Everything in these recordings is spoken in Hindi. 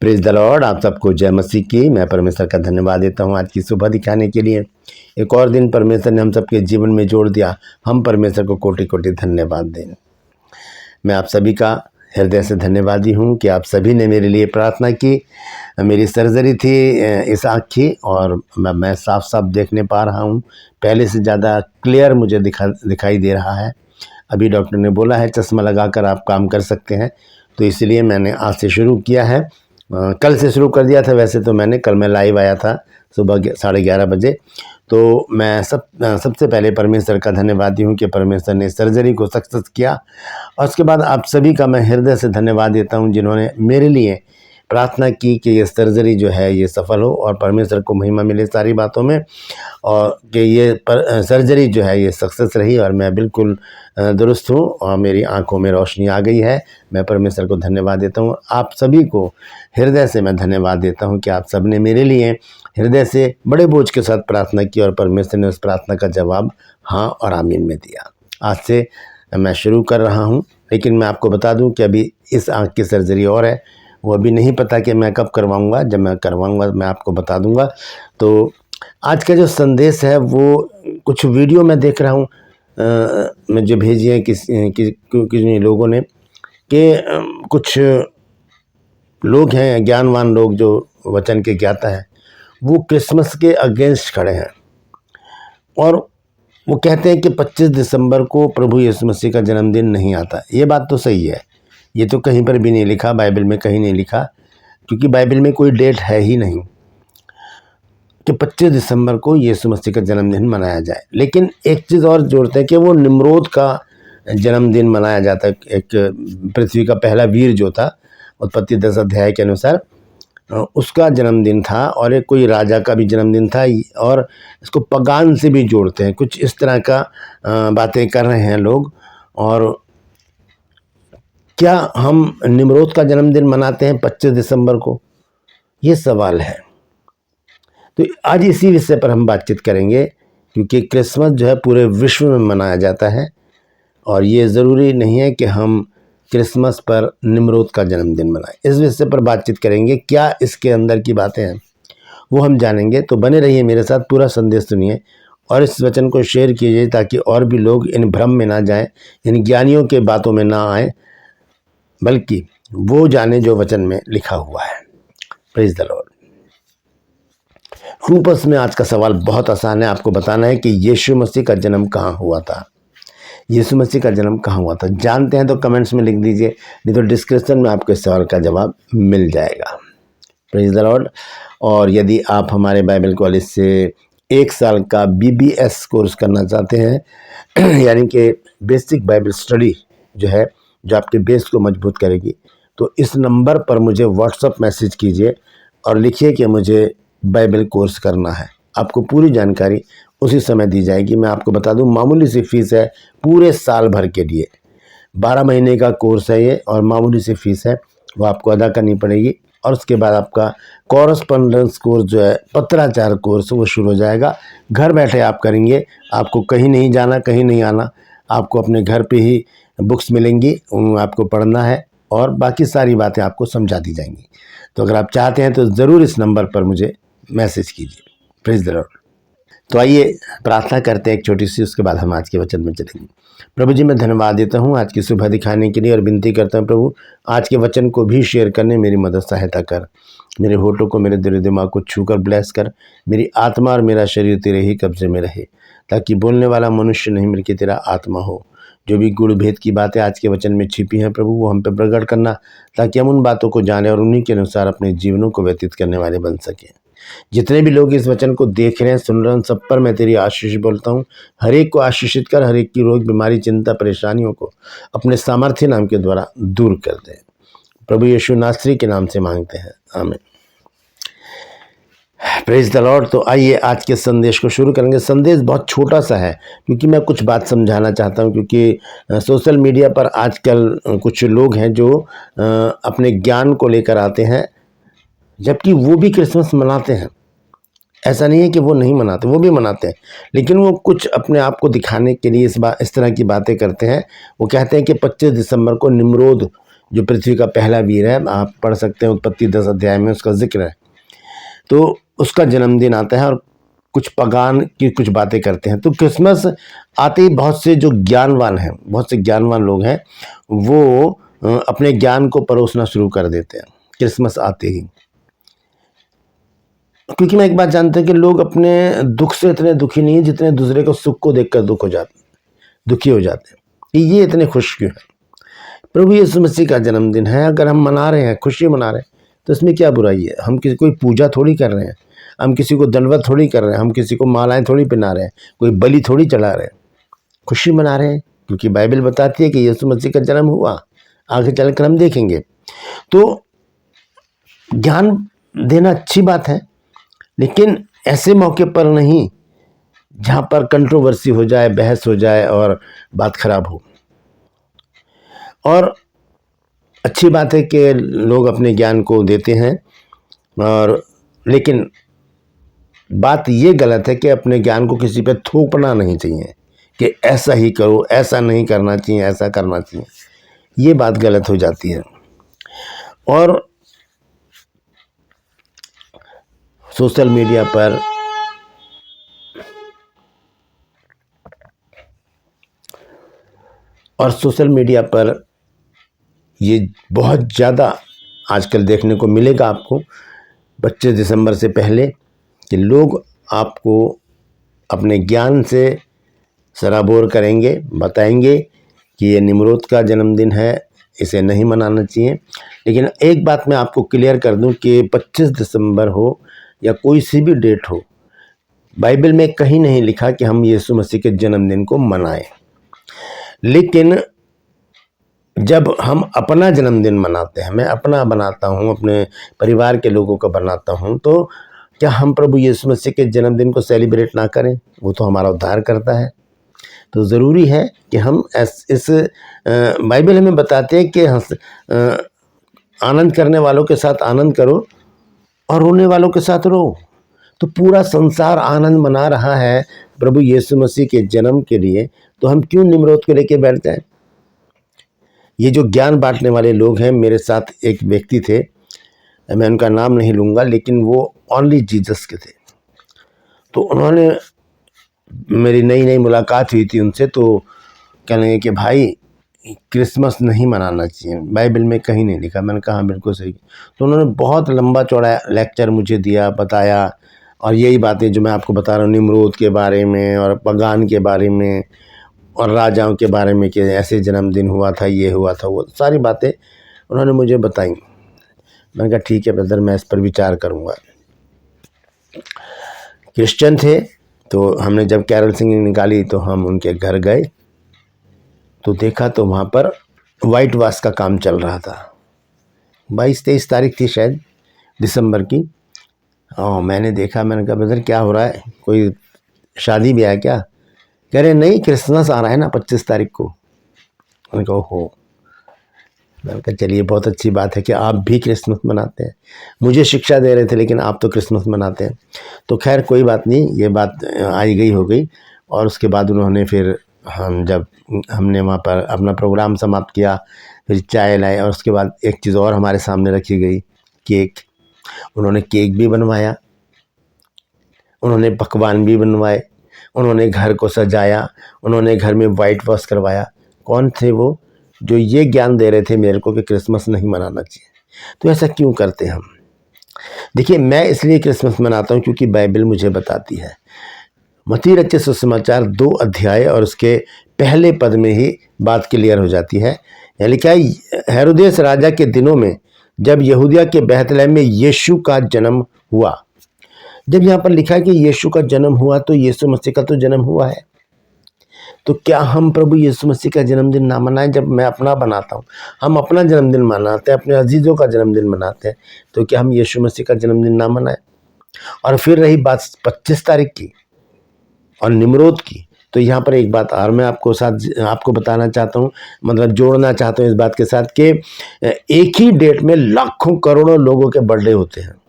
Praise the Lord. आप सबको जय मसीह की। मैं परमेश्वर का धन्यवाद देता हूँ आज की सुबह दिखाने के लिए। एक और दिन परमेश्वर ने हम सबके जीवन में जोड़ दिया। हम परमेश्वर को कोटि कोटि धन्यवाद दें। मैं आप सभी का हृदय से धन्यवादी हूँ कि आप सभी ने मेरे लिए प्रार्थना की। मेरी सर्जरी थी इस आँख की और मैं साफ साफ देखने पा रहा हूँ। पहले से ज़्यादा क्लियर मुझे दिखाई दे रहा है। अभी डॉक्टर ने बोला है चश्मा लगाकर आप काम कर सकते हैं, तो इसलिए मैंने आज से शुरू किया है। कल से शुरू कर दिया था। वैसे तो कल मैं लाइव आया था सुबह 11:30 बजे। तो मैं सबसे पहले परमेश्वर का धन्यवादी हूँ कि परमेश्वर ने सर्जरी को सक्सेस किया। और उसके बाद आप सभी का मैं हृदय से धन्यवाद देता हूँ जिन्होंने मेरे लिए प्रार्थना की कि ये सर्जरी जो है ये सफल हो और परमेश्वर को महिमा मिले सारी बातों में, और कि ये सर्जरी जो है ये सक्सेस रही और मैं बिल्कुल दुरुस्त हूँ और मेरी आंखों में रोशनी आ गई है। मैं परमेश्वर को धन्यवाद देता हूँ। आप सभी को हृदय से मैं धन्यवाद देता हूँ कि आप सब ने मेरे लिए हृदय से बड़े बोझ के साथ प्रार्थना की और परमेश्वर ने उस प्रार्थना का जवाब हाँ और आमीन में दिया। आज से मैं शुरू कर रहा हूँ, लेकिन मैं आपको बता दूँ कि अभी इस आँख की सर्जरी और है, वो अभी नहीं पता कि मैं कब करवाऊँगा। जब मैं करवाऊँगा मैं आपको बता दूँगा। तो आज का जो संदेश है वो कुछ वीडियो मैं देख रहा हूँ, मैं जो भेजी है किसी लोगों ने कि कुछ लोग हैं ज्ञानवान लोग जो वचन के ज्ञाता हैं, वो क्रिसमस के अगेंस्ट खड़े हैं और वो कहते हैं कि 25 दिसंबर को प्रभु यीशु मसीह का जन्मदिन नहीं आता। ये बात तो सही है, ये तो कहीं पर भी नहीं लिखा, बाइबल में कहीं नहीं लिखा, क्योंकि बाइबल में कोई डेट है ही नहीं कि 25 दिसंबर को यीशु मसीह का जन्मदिन मनाया जाए। लेकिन एक चीज़ और जोड़ते हैं कि वो निम्रोद का जन्मदिन मनाया जाता है। एक पृथ्वी का पहला वीर जो था, उत्पत्ति 10 अध्याय के अनुसार उसका जन्मदिन था, और एक कोई राजा का भी जन्मदिन था, और इसको पगान से भी जोड़ते हैं। कुछ इस तरह का बातें कर रहे हैं लोग। और क्या हम निम्रोद का जन्मदिन मनाते हैं 25 दिसंबर को? ये सवाल है। तो आज इसी विषय पर हम बातचीत करेंगे, क्योंकि क्रिसमस जो है पूरे विश्व में मनाया जाता है और ये ज़रूरी नहीं है कि हम क्रिसमस पर निम्रोद का जन्मदिन मनाएं। इस विषय पर बातचीत करेंगे। क्या इसके अंदर की बातें हैं वो हम जानेंगे। तो बने रहिए मेरे साथ, पूरा संदेश सुनिए और इस वचन को शेयर कीजिए ताकि और भी लोग इन भ्रम में ना जाएं, इन ज्ञानियों के बातों में ना आए, बल्कि वो जाने जो वचन में लिखा हुआ है। Praise the Lord. रूपस में आज का सवाल बहुत आसान है। आपको बताना है कि यीशु मसीह का जन्म कहाँ हुआ था। यीशु मसीह का जन्म कहाँ हुआ था? जानते हैं तो कमेंट्स में लिख दीजिए, नहीं तो डिस्क्रिप्शन में आपके सवाल का जवाब मिल जाएगा। Praise the Lord. और यदि आप हमारे बाइबल कॉलेज से 1 साल का BBS कोर्स करना चाहते हैं यानी कि बेसिक बाइबल स्टडी जो है, जो आपके बेस को मजबूत करेगी, तो इस नंबर पर मुझे व्हाट्सअप मैसेज कीजिए और लिखिए कि मुझे बाइबल कोर्स करना है। आपको पूरी जानकारी उसी समय दी जाएगी। मैं आपको बता दूं, मामूली सी फीस है पूरे साल भर के लिए। 12 महीने का कोर्स है ये और मामूली सी फीस है, वो आपको अदा करनी पड़ेगी। और उसके बाद आपका कॉरेस्पॉन्डेंस कोर्स जो है, पत्राचार कोर्स, वो शुरू हो जाएगा। घर बैठे आप करेंगे, आपको कहीं नहीं जाना, कहीं नहीं आना। आपको अपने घर पे ही बुक्स मिलेंगी, आपको पढ़ना है और बाकी सारी बातें आपको समझा दी जाएंगी। तो अगर आप चाहते हैं तो ज़रूर इस नंबर पर मुझे मैसेज कीजिए। Praise the Lord. तो आइए प्रार्थना करते हैं एक छोटी सी, उसके बाद हम आज के वचन में चलेंगे। प्रभु जी, मैं धन्यवाद देता हूँ आज की सुबह दिखाने के लिए और विनती करता हूँ प्रभु, आज के वचन को भी शेयर करने मेरी मदद सहायता कर। मेरे होठों को, मेरे दिल दिमाग को छूकर ब्लेस कर। मेरी आत्मा और मेरा शरीर तेरे ही कब्जे में रहे, ताकि बोलने वाला मनुष्य नहीं बल्कि तेरा आत्मा हो। जो भी गुड़ भेद की बातें आज के वचन में छिपी हैं प्रभु, वो हम पे प्रकट करना, ताकि हम उन बातों को जाने और उन्हीं के अनुसार अपने जीवनों को व्यतीत करने वाले बन सकें। जितने भी लोग इस वचन को देख रहे हैं, सुन रहे हैं, सब पर मैं तेरी आशीष बोलता हूँ। हर एक को आशीषित कर, हर एक की रोग, बीमारी, चिंता, परेशानियों को अपने सामर्थ्य नाम के द्वारा दूर कर दे। प्रभु यीशु नासरी के नाम से मांगते हैं, आमीन। Praise the Lord. तो आइए आज के संदेश को शुरू करेंगे। संदेश बहुत छोटा सा है, क्योंकि मैं कुछ बात समझाना चाहता हूँ। क्योंकि सोशल मीडिया पर आजकल कुछ लोग हैं जो अपने ज्ञान को लेकर आते हैं, जबकि वो भी क्रिसमस मनाते हैं। ऐसा नहीं है कि वो नहीं मनाते, वो भी मनाते हैं, लेकिन वो कुछ अपने आप को दिखाने के लिए इस तरह की बातें करते हैं। वो कहते हैं कि 25 दिसंबर को निम्रोद जो पृथ्वी का पहला वीर है, आप पढ़ सकते हैं उत्पत्ति 10 अध्याय में उसका जिक्र है। तो उसका जन्मदिन आता है और कुछ पगान की कुछ बातें करते हैं। तो क्रिसमस आते ही बहुत से जो ज्ञानवान हैं, बहुत से ज्ञानवान लोग हैं, वो अपने ज्ञान को परोसना शुरू कर देते हैं क्रिसमस आते ही। क्योंकि मैं एक बात जानता हूँ कि लोग अपने दुख से इतने दुखी नहीं है जितने दूसरे को सुख को देखकर दुखी हो जाते हैं कि ये इतने खुश क्यों है। प्रभु यीशु मसीह का जन्मदिन है, अगर हम मना रहे हैं, खुशी मना रहे हैं, तो इसमें क्या बुराई है। हम किसी कोई पूजा थोड़ी कर रहे हैं, हम किसी को दंडवत थोड़ी कर रहे हैं, हम किसी को मालाएं थोड़ी पहना रहे हैं, कोई बलि थोड़ी चढ़ा रहे हैं, खुशी मना रहे हैं। क्योंकि बाइबल बताती है कि यीशु मसीह का जन्म हुआ, आगे चलकर हम देखेंगे। तो ज्ञान देना अच्छी बात है, लेकिन ऐसे मौके पर नहीं जहाँ पर कंट्रोवर्सी हो जाए, बहस हो जाए और बात खराब हो। और अच्छी बात है कि लोग अपने ज्ञान को देते हैं, और लेकिन बात ये गलत है कि अपने ज्ञान को किसी पे थोपना नहीं चाहिए कि ऐसा ही करो, ऐसा नहीं करना चाहिए, ऐसा करना चाहिए। ये बात गलत हो जाती है। और सोशल मीडिया पर ये बहुत ज़्यादा आजकल देखने को मिलेगा आपको 25 दिसंबर से पहले, कि लोग आपको अपने ज्ञान से सराबोर करेंगे, बताएंगे कि ये निम्रोद का जन्मदिन है, इसे नहीं मनाना चाहिए। लेकिन एक बात मैं आपको क्लियर कर दूं कि 25 दिसंबर हो या कोई सी भी डेट हो, बाइबल में कहीं नहीं लिखा कि हम यीशु मसीह के जन्मदिन को मनाएं। लेकिन जब हम अपना जन्मदिन मनाते हैं, मैं अपना बनाता हूँ, अपने परिवार के लोगों का बनाता हूँ, तो क्या हम प्रभु यीशु मसीह के जन्मदिन को सेलिब्रेट ना करें? वो तो हमारा उद्धार करता है। तो ज़रूरी है कि हम इस बाइबल हमें बताते हैं कि आनंद करने वालों के साथ आनंद करो और रोने वालों के साथ रो। तो पूरा संसार आनंद मना रहा है प्रभु यीशु मसीह के जन्म के लिए, तो हम क्यों निम्रोद को लेके बैठ जाएं? ये जो ज्ञान बांटने वाले लोग हैं, मेरे साथ एक व्यक्ति थे, मैं उनका नाम नहीं लूँगा, लेकिन वो ओनली जीसस के थे। तो उन्होंने, मेरी नई नई मुलाकात हुई थी उनसे, तो कहने लगे कि भाई क्रिसमस नहीं मनाना चाहिए, बाइबल में कहीं नहीं लिखा। मैंने कहा बिल्कुल सही। तो उन्होंने बहुत लंबा चौड़ा लेक्चर मुझे दिया, बताया, और यही बातें जो मैं आपको बता रहा हूँ, निम्रोद के बारे में और पगान के बारे में और राजाओं के बारे में कि ऐसे जन्मदिन हुआ था, ये हुआ था, वो सारी बातें उन्होंने मुझे बताई। मैंने कहा ठीक है ब्रदर, मैं इस पर विचार करूँगा। क्रिश्चियन थे, तो हमने जब कैरल सिंगिंग निकाली तो हम उनके घर गए, तो देखा तो वहाँ पर वाइट वाश का काम चल रहा था। 22-23 तारीख थी शायद दिसंबर की। और मैंने देखा, मैंने कहा ब्रदर क्या हो रहा है, कोई शादी भी है क्या? कह रहे नहीं, क्रिसमस आ रहा है ना 25 तारीख को। मैंने कहा हो। मैंने कहा चलिए बहुत अच्छी बात है कि आप भी क्रिसमस मनाते हैं। मुझे शिक्षा दे रहे थे लेकिन आप तो क्रिसमस मनाते हैं। तो खैर कोई बात नहीं, ये बात आई गई हो गई। और उसके बाद उन्होंने फिर हमने वहाँ पर अपना प्रोग्राम समाप्त किया, फिर चाय लाए, और उसके बाद एक चीज़ और हमारे सामने रखी गई, केक। उन्होंने केक भी बनवाया, उन्होंने पकवान भी बनवाए, उन्होंने घर को सजाया, उन्होंने घर में वाइट वॉश करवाया। कौन थे वो जो ये ज्ञान दे रहे थे मेरे को कि क्रिसमस नहीं मनाना चाहिए? तो ऐसा क्यों करते हम? देखिए, मैं इसलिए क्रिसमस मनाता हूँ क्योंकि बाइबल मुझे बताती है। मत्ती रचित सुसमाचार 2 अध्याय और उसके पहले पद में ही बात क्लियर हो जाती है। यहाँ लिखा है, हेरोदेस राजा के दिनों में जब यहूदिया के बैतलहम में यीशु का जन्म हुआ। जब यहाँ पर लिखा है कि यीशु का जन्म हुआ, तो यीशु मसीह का तो जन्म हुआ है। तो क्या हम प्रभु यीशु मसीह का जन्मदिन ना मनाएं? जब मैं अपना बनाता हूँ, हम अपना जन्मदिन मनाते हैं, अपने अजीज़ों का जन्मदिन मनाते हैं, तो क्या हम यीशु मसीह का जन्मदिन ना मनाएं? और फिर रही बात 25 तारीख की और निम्रोद की, तो यहाँ पर एक बात और मैं आपको बताना चाहता हूँ, मतलब जोड़ना चाहता हूँ इस बात के साथ कि एक ही डेट में लाखों करोड़ों लोगों के बर्थडे होते हैं।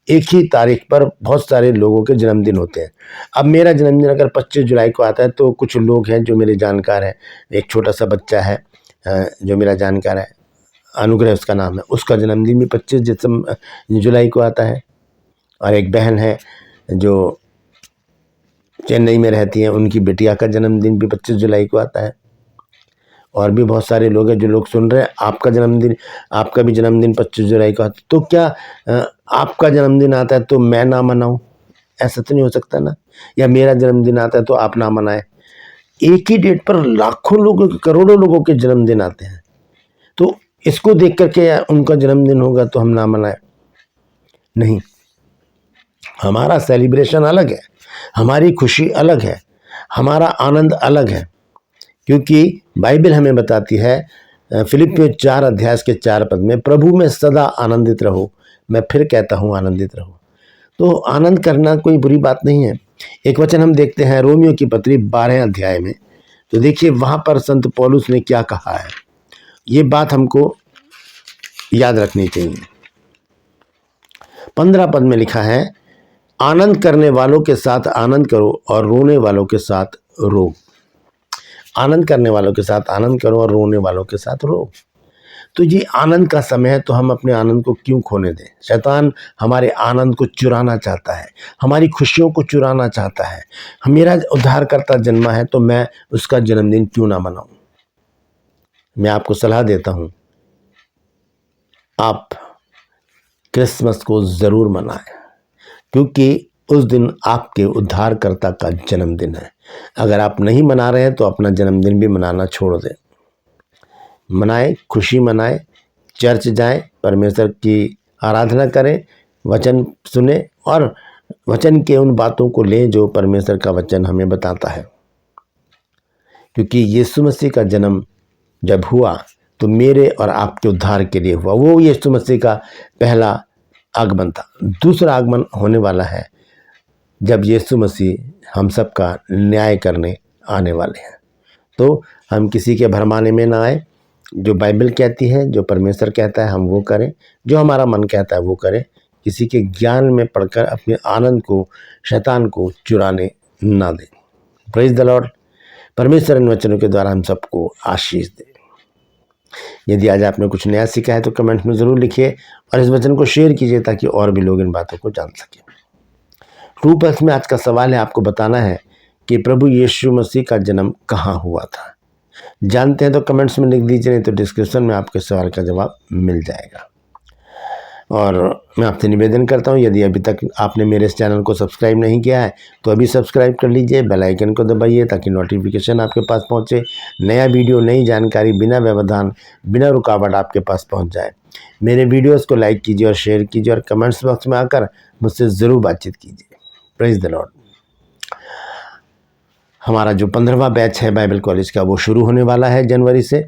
एक ही तारीख पर बहुत सारे लोगों के जन्मदिन होते हैं। अब मेरा जन्मदिन अगर 25 जुलाई को आता है, तो कुछ लोग हैं जो मेरे जानकार हैं, एक छोटा सा बच्चा है जो मेरा जानकार है, अनुग्रह उसका नाम है, उसका जन्मदिन भी 25 जुलाई को आता है। और एक बहन है जो चेन्नई में रहती हैं, उनकी बिटिया का जन्मदिन भी 25 जुलाई को आता है। और भी बहुत सारे लोग हैं जो लोग सुन रहे हैं, आपका भी जन्मदिन 25 जुलाई को आता है। तो क्या आपका जन्मदिन आता है तो मैं ना मनाऊं? ऐसा तो नहीं हो सकता ना। या मेरा जन्मदिन आता है तो आप ना मनाएं। एक ही डेट पर लाखों लोगों के, करोड़ों लोगों के जन्मदिन आते हैं, तो इसको देख करके उनका जन्मदिन होगा तो हम ना मनाएं? नहीं, हमारा सेलिब्रेशन अलग है, हमारी खुशी अलग है, हमारा आनंद अलग है। क्योंकि बाइबल हमें बताती है फिलिपियों 4 अध्याय के 4 पद में, प्रभु में सदा आनंदित रहो, मैं फिर कहता हूँ आनंदित रहो। तो आनंद करना कोई बुरी बात नहीं है। एक वचन हम देखते हैं रोमियो की पत्री 12 अध्याय में, तो देखिए वहां पर संत पौलुस ने क्या कहा है, ये बात हमको याद रखनी चाहिए। 15 पद में लिखा है, आनंद करने वालों के साथ आनंद करो और रोने वालों के साथ रो। आनंद करने वालों के साथ आनंद करो और रोने वालों के साथ रो। तो ये आनंद का समय है, तो हम अपने आनंद को क्यों खोने दें? शैतान हमारे आनंद को चुराना चाहता है, हमारी खुशियों को चुराना चाहता है। मेरा उद्धारकर्ता जन्मा है तो मैं उसका जन्मदिन क्यों ना मनाऊं? मैं आपको सलाह देता हूं, आप क्रिसमस को जरूर मनाएं, क्योंकि उस दिन आपके उद्धारकर्ता का जन्मदिन है। अगर आप नहीं मना रहे हैं तो अपना जन्मदिन भी मनाना छोड़ दें। मनाएं, खुशी मनाएं, चर्च जाएं, परमेश्वर की आराधना करें, वचन सुने और वचन के उन बातों को लें जो परमेश्वर का वचन हमें बताता है। क्योंकि यीशु मसीह का जन्म जब हुआ तो मेरे और आपके उद्धार के लिए हुआ। वो यीशु मसीह का पहला आगमन था। दूसरा आगमन होने वाला है जब यीशु मसीह हम सब का न्याय करने आने वाले हैं। तो हम किसी के भरमाने में ना आए। जो बाइबल कहती है, जो परमेश्वर कहता है, हम वो करें। जो हमारा मन कहता है वो करें। किसी के ज्ञान में पढ़कर अपने आनंद को शैतान को चुराने ना दें। Praise the Lord. परमेश्वर इन वचनों के द्वारा हम सबको आशीष दे। यदि आज आपने कुछ नया सीखा है तो कमेंट में ज़रूर लिखिए और इस वचन को शेयर कीजिए ताकि और भी लोग इन बातों को जान सकें। ट्रू पल्स में आज का सवाल है, आपको बताना है कि प्रभु यीशु मसीह का जन्म कहाँ हुआ था। जानते हैं तो कमेंट्स में लिख दीजिए, नहीं तो डिस्क्रिप्शन में आपके सवाल का जवाब मिल जाएगा। और मैं आपसे निवेदन करता हूं, यदि अभी तक आपने मेरे इस चैनल को सब्सक्राइब नहीं किया है तो अभी सब्सक्राइब कर लीजिए, बेल आइकन को दबाइए ताकि नोटिफिकेशन आपके पास पहुंचे, नया वीडियो, नई जानकारी बिना व्यवधान, बिना रुकावट आपके पास पहुंच जाए। मेरे वीडियोस को लाइक कीजिए और शेयर कीजिए और कमेंट्स बॉक्स में आकर मुझसे ज़रूर बातचीत कीजिए। Praise the Lord. हमारा जो 15वां बैच है बाइबल कॉलेज का, वो शुरू होने वाला है जनवरी से।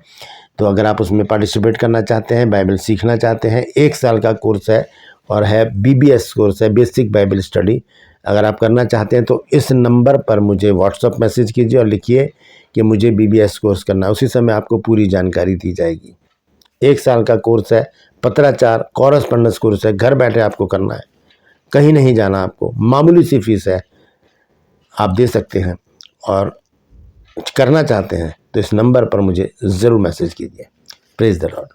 तो अगर आप उसमें पार्टिसिपेट करना चाहते हैं, बाइबल सीखना चाहते हैं, 1 साल का कोर्स है और है BBS कोर्स है, बेसिक बाइबल स्टडी। अगर आप करना चाहते हैं तो इस नंबर पर मुझे व्हाट्सअप मैसेज कीजिए और लिखिए कि मुझे BBS कोर्स करना है। उसी समय आपको पूरी जानकारी दी जाएगी। 1 साल का कोर्स है, पत्राचार कॉरेस्पॉन्डेंस कोर्स है, घर बैठे आपको करना है, कहीं नहीं जाना आपको। मामूली सी फीस है, आप दे सकते हैं और करना चाहते हैं तो इस नंबर पर मुझे ज़रूर मैसेज कीजिए। Praise the Lord.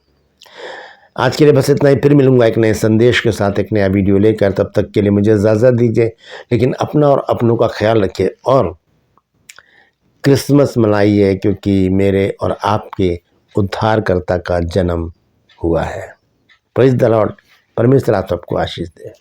आज के लिए बस इतना ही। फिर मिलूंगा एक नए संदेश के साथ, एक नया वीडियो लेकर। तब तक के लिए मुझे इजाज़त दीजिए, लेकिन अपना और अपनों का ख्याल रखिए और क्रिसमस मनाइए, क्योंकि मेरे और आपके उद्धारकर्ता का जन्म हुआ है। Praise the Lord. परमेश्वर आप सबको आशीष दे।